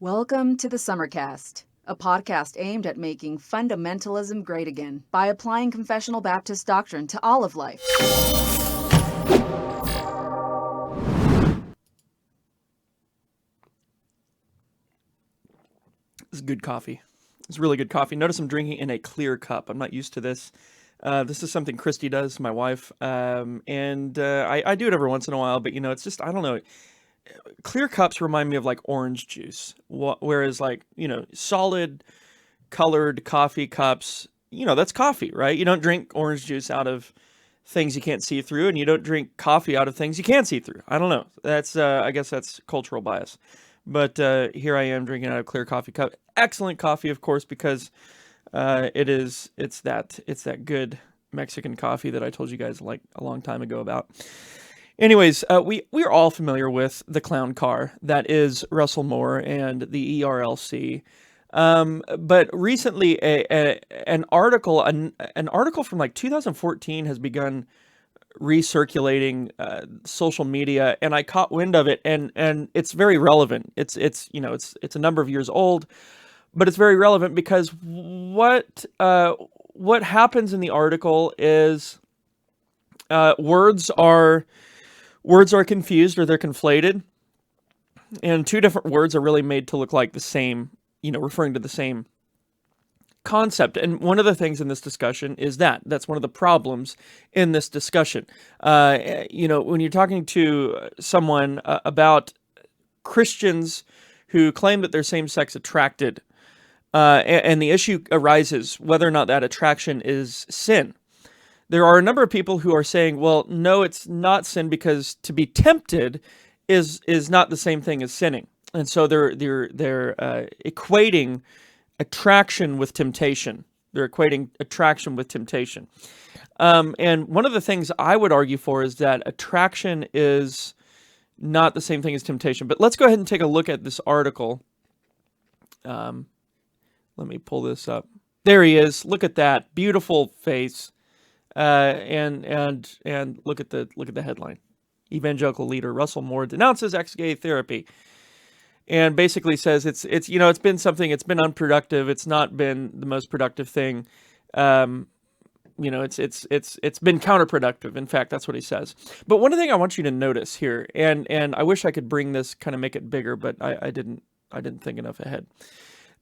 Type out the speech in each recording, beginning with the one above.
Welcome to the Summercast, a podcast aimed at making fundamentalism great again by applying confessional Baptist doctrine to all of life. This is good coffee. It's really good coffee. Notice I'm drinking in a clear cup. I'm not used to this. This is something Christy does, my wife, and I do it every once in a while, but it's just, I don't know. Clear cups remind me of like orange juice, whereas like, solid colored coffee cups, that's coffee, right? You don't drink orange juice out of things you can't see through, and you don't drink coffee out of things you can see through. I don't know. That's, I guess that's cultural bias. But here I am drinking out of a clear coffee cup. Excellent coffee, of course, because it's that good Mexican coffee that I told you guys like a long time ago about. Anyways, we're all familiar with the clown car that is Russell Moore and the ERLC. But recently, an article from like 2014 has begun recirculating social media, and I caught wind of it, and it's very relevant. It's a number of years old, but it's very relevant because what happens in the article is words are confused, or they're conflated, and two different words are really made to look like the same, referring to the same concept. And one of the things in this discussion is that's one of the problems in this discussion. When you're talking to someone about Christians who claim that they're same-sex attracted, and the issue arises whether or not that attraction is sin. There are a number of people who are saying, well, no, it's not sin, because to be tempted is not the same thing as sinning. And so they're equating attraction with temptation. They're equating attraction with temptation. And one of the things I would argue for is that attraction is not the same thing as temptation. But let's go ahead and take a look at this article. Let me pull this up. There he is. Look at that beautiful face. And look at the headline. Evangelical leader Russell Moore denounces ex-gay therapy, and basically says it's been something, it's been unproductive. It's not been the most productive thing. It's been counterproductive. In fact, that's what he says. But one thing I want you to notice here, and I wish I could bring this, kind of make it bigger, but I didn't think enough ahead.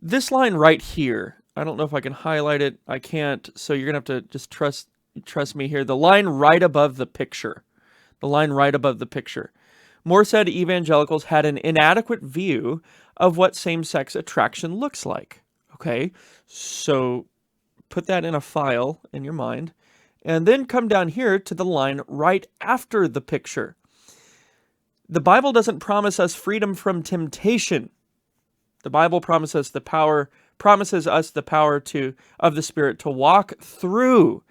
This line right here, I don't know if I can highlight it. I can't. So you're gonna have to just trust me here. The line right above the picture. Moore said evangelicals had an inadequate view of what same-sex attraction looks like. Okay, so put that in a file in your mind, and then come down here to the line right after the picture. The Bible doesn't promise us freedom from temptation. The Bible promises us the power of the Spirit to walk through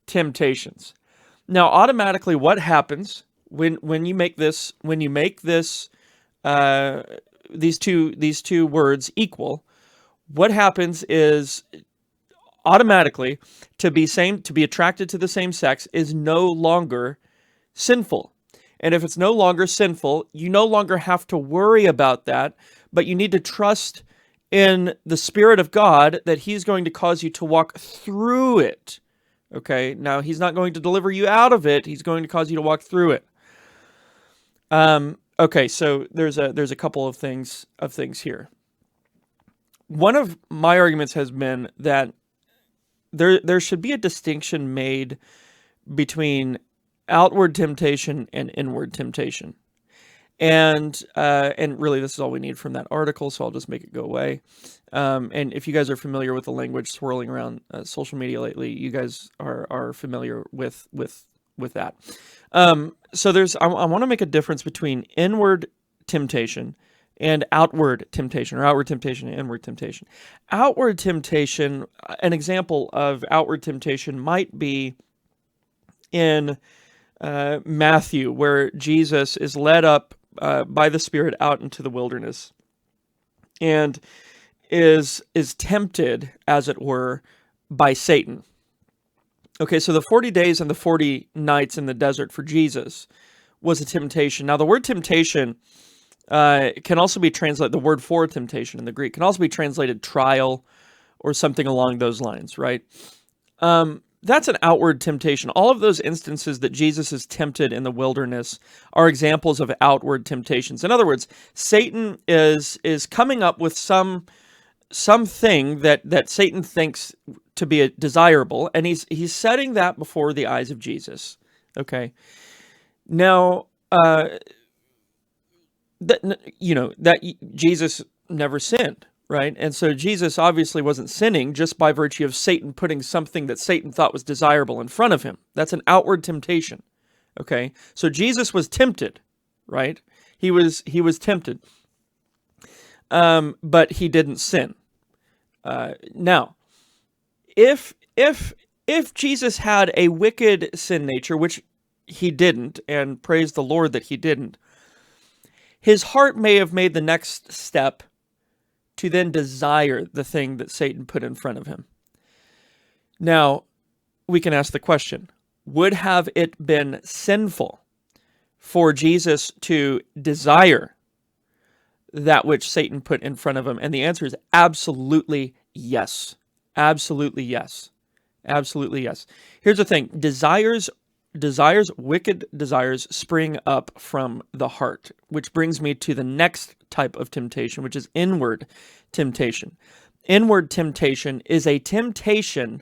temptations. Now, automatically, what happens when you make this these two words equal? What happens is automatically to be attracted to the same sex is no longer sinful. And if it's no longer sinful, you no longer have to worry about that, but you need to trust in the Spirit of God that He's going to cause you to walk through it. Okay, now He's not going to deliver you out of it. He's going to cause you to walk through it. Okay, so there's a couple of things here. One of my arguments has been that there should be a distinction made between outward temptation and inward temptation. And really, this is all we need from that article, so I'll just make it go away. And if you guys are familiar with the language swirling around social media lately, you guys are familiar with that. So I want to make a difference between inward temptation and outward temptation, or outward temptation and inward temptation. Outward temptation, an example of outward temptation might be in Matthew, where Jesus is led up by the Spirit out into the wilderness and is tempted, as it were, by Satan. Okay, so the 40 days and the 40 nights in the desert for Jesus was a temptation. Now, the word temptation can also be translated, the word for temptation in the Greek can also be translated trial or something along those lines, right? That's an outward temptation. All of those instances that Jesus is tempted in the wilderness are examples of outward temptations. In other words, Satan is coming up with something that Satan thinks to be desirable, and he's setting that before the eyes of Jesus. Okay. Now, that Jesus never sinned, right? And so Jesus obviously wasn't sinning just by virtue of Satan putting something that Satan thought was desirable in front of him. That's an outward temptation. Okay? So Jesus was tempted, right? He was tempted. But he didn't sin. Now, if Jesus had a wicked sin nature, which he didn't, and praise the Lord that he didn't, his heart may have made the next step to then desire the thing that Satan put in front of him. Now, we can ask the question, would have it been sinful for Jesus to desire that which Satan put in front of him? And the answer is absolutely yes. Absolutely yes. Absolutely yes. Here's the thing. Wicked desires spring up from the heart, which brings me to the next type of temptation, which is inward temptation. Inward temptation is a temptation.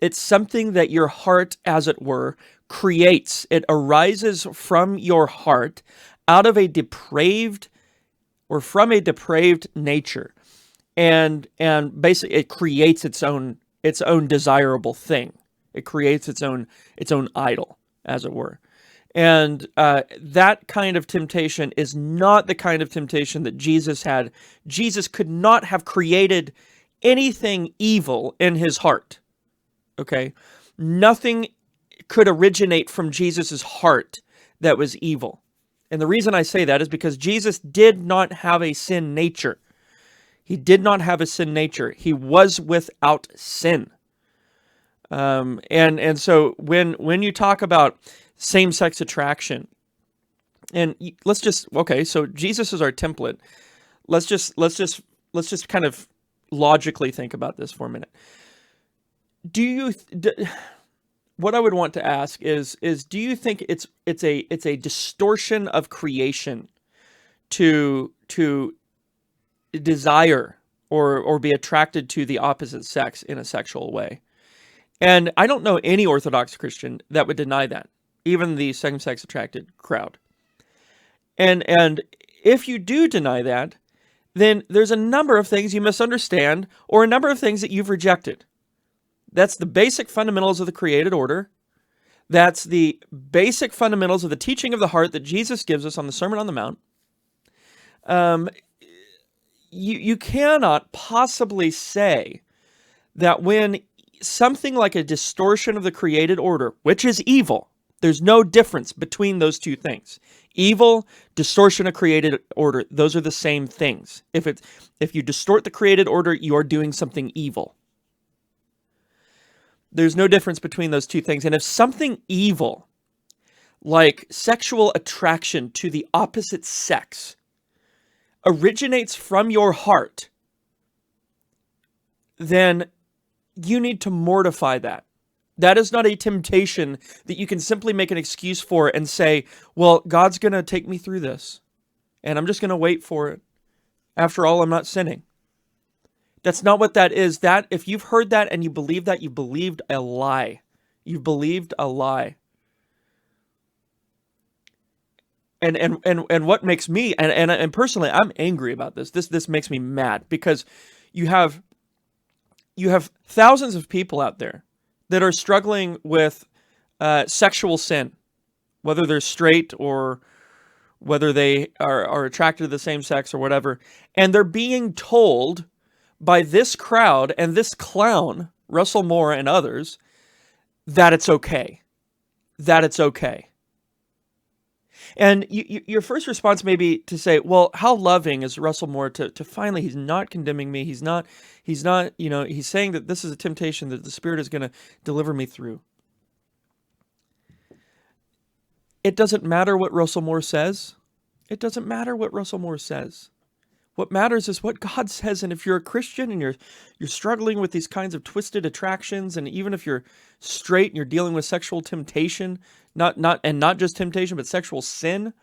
It's something that your heart, as it were, creates. It arises from your heart out of a depraved or from a depraved nature. And basically it creates its own desirable thing. It creates its own idol, as it were. And that kind of temptation is not the kind of temptation that Jesus had. Jesus could not have created anything evil in his heart. Okay? Nothing could originate from Jesus's heart that was evil. And the reason I say that is because Jesus did not have a sin nature. He did not have a sin nature. He was without sin. And so when you talk about same-sex attraction, and so Jesus is our template. Let's just kind of logically think about this for a minute. What I would want to ask is do you think it's a distortion of creation to desire or be attracted to the opposite sex in a sexual way? And I don't know any Orthodox Christian that would deny that, even the same-sex attracted crowd. And if you do deny that, then there's a number of things you misunderstand or a number of things that you've rejected. That's the basic fundamentals of the created order. That's the basic fundamentals of the teaching of the heart that Jesus gives us on the Sermon on the Mount. You cannot possibly say that when something like a distortion of the created order, which is evil, there's no difference between those two things. Evil, distortion of created order, those are the same things. If you distort the created order, you are doing something evil. There's no difference between those two things. And if something evil, like sexual attraction to the opposite sex, originates from your heart, then you need to mortify that. That is not a temptation that you can simply make an excuse for and say, well, God's going to take me through this, and I'm just going to wait for it. After all, I'm not sinning. That's not what that is. That, if you've heard that and you believe that, you believed a lie. You believed a lie. And what makes me, and personally, I'm angry about this. This makes me mad because you have thousands of people out there that are struggling with sexual sin, whether they're straight or whether they are attracted to the same sex or whatever, and they're being told by this crowd and this clown, Russell Moore and others, that it's okay. That it's okay. And your first response may be to say, well, how loving is Russell Moore to finally, he's not condemning me. He's not, he's saying that this is a temptation that the Spirit is going to deliver me through. It doesn't matter what Russell Moore says. It doesn't matter what Russell Moore says. What matters is what God says. And if you're a Christian and you're struggling with these kinds of twisted attractions, and even if you're straight and you're dealing with sexual temptation, not just temptation, but sexual sin,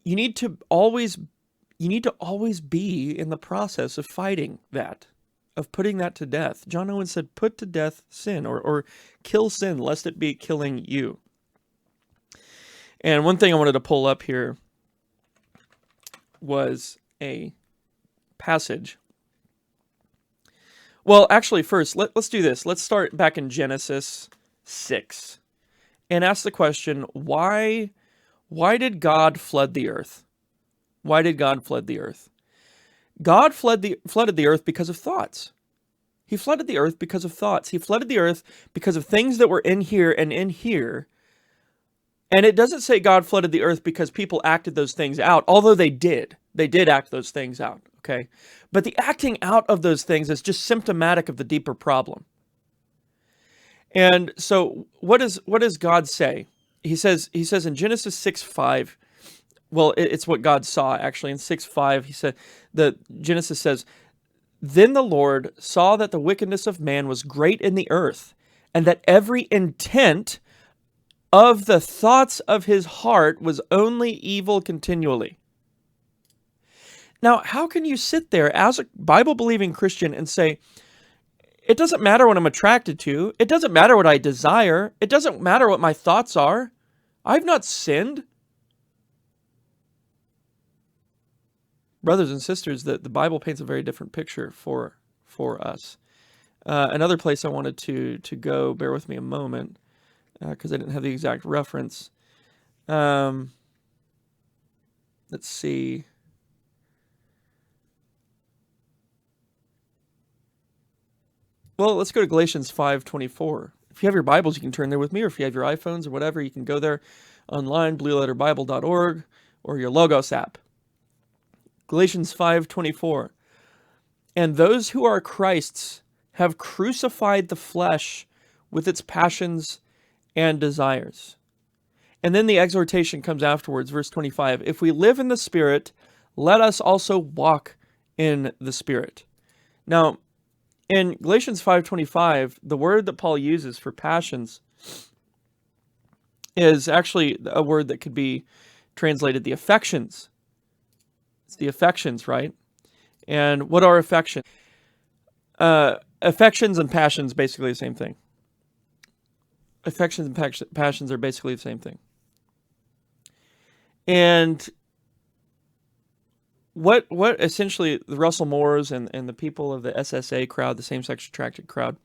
you need to always be in the process of fighting that, of putting that to death. John Owen said, put to death sin, or kill sin, lest it be killing you. And one thing I wanted to pull up here was a passage. Well, actually, first, let's do this. Let's start back in Genesis 6 and ask the question, why did God flood the earth? Why did God flood the earth? God flooded the earth because of thoughts. He flooded the earth because of thoughts. He flooded the earth because of things that were in here and in here. And it doesn't say God flooded the earth because people acted those things out, although they did. They did act those things out, okay? But the acting out of those things is just symptomatic of the deeper problem. And so what does God say? He says in Genesis 6:5, well, it's what God saw, actually. In 6:5, he said, Genesis says, "Then the Lord saw that the wickedness of man was great in the earth, and that every intent of the thoughts of his heart was only evil continually." Now, how can you sit there as a Bible-believing Christian and say, it doesn't matter what I'm attracted to, it doesn't matter what I desire, it doesn't matter what my thoughts are, I've not sinned? Brothers and sisters, the Bible paints a very different picture for us. Another place I wanted to go, bear with me a moment, because I didn't have the exact reference. Let's see. Well, let's go to Galatians 5:24. If you have your Bibles, you can turn there with me, or if you have your iPhones or whatever, you can go there online, blueletterbible.org, or your Logos app. Galatians 5:24. "And those who are Christ's have crucified the flesh with its passions and desires." And then the exhortation comes afterwards, verse 25. "If we live in the Spirit, let us also walk in the Spirit." Now, in Galatians 5:25, the word that Paul uses for passions is actually a word that could be translated the affections. It's the affections, right? And what are affections? Affections and passions, basically the same thing. Affections and passions are basically the same thing. And what essentially the Russell Moores and the people of the SSA crowd, the same-sex attracted crowd,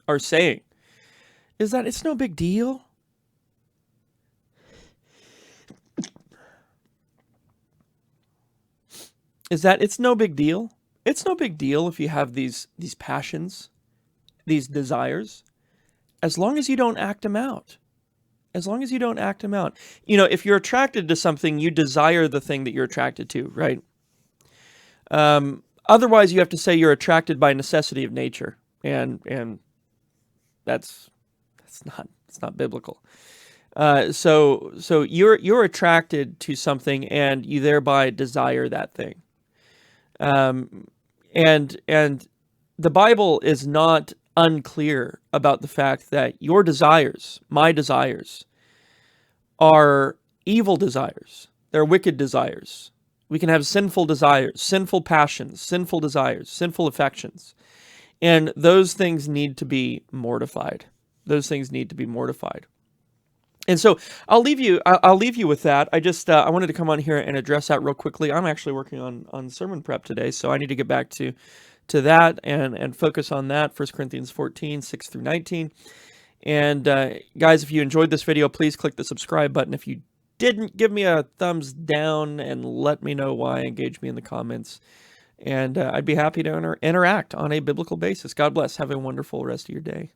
are saying is that it's no big deal. Is that it's no big deal. It's no big deal if you have these passions, these desires, as long as you don't act them out. As long as you don't act them out. You know, if you're attracted to something, you desire the thing that you're attracted to, right? Otherwise, you have to say you're attracted by necessity of nature, and that's not biblical. So you're attracted to something, and you thereby desire that thing. And the Bible is not unclear about the fact that your desires, my desires, are evil desires. They're wicked desires. We can have sinful desires, sinful passions, sinful desires, sinful affections. And those things need to be mortified. Those things need to be mortified. And so I'll leave you with that. I wanted to come on here and address that real quickly. I'm actually working on sermon prep today, so I need to get back to that and focus on that, 1 Corinthians 14, 6 through 19. And guys, if you enjoyed this video, please click the subscribe button. If you didn't, give me a thumbs down and let me know why. Engage me in the comments. And I'd be happy to interact on a biblical basis. God bless. Have a wonderful rest of your day.